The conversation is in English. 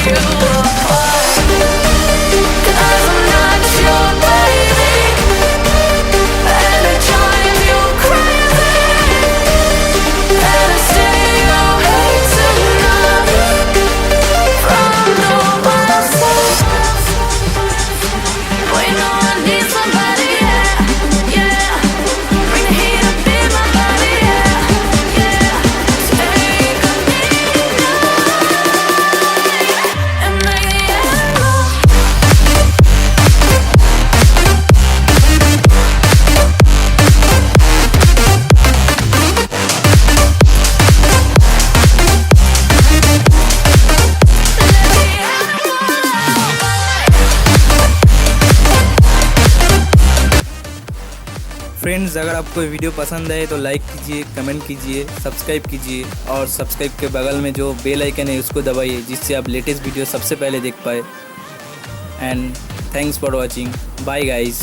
you apart. 'Cause I'm not your baby, and it drives you crazy that I say your hate enough from the myself. Wait, no, I need somebody, yeah, yeah. Bring the heat up in my body, yeah, yeah. Stay with me tonight and make the air move. Friends, अगर आपको video पसंद आए तो like कीजिए, comment कीजिए, subscribe कीजिए और subscribe के बगल में जो बेल आइकन है उसको दबाइए, जिससे आप लेटेस्ट वीडियो सबसे पहले देख पाए। And thanks for watching. Bye guys.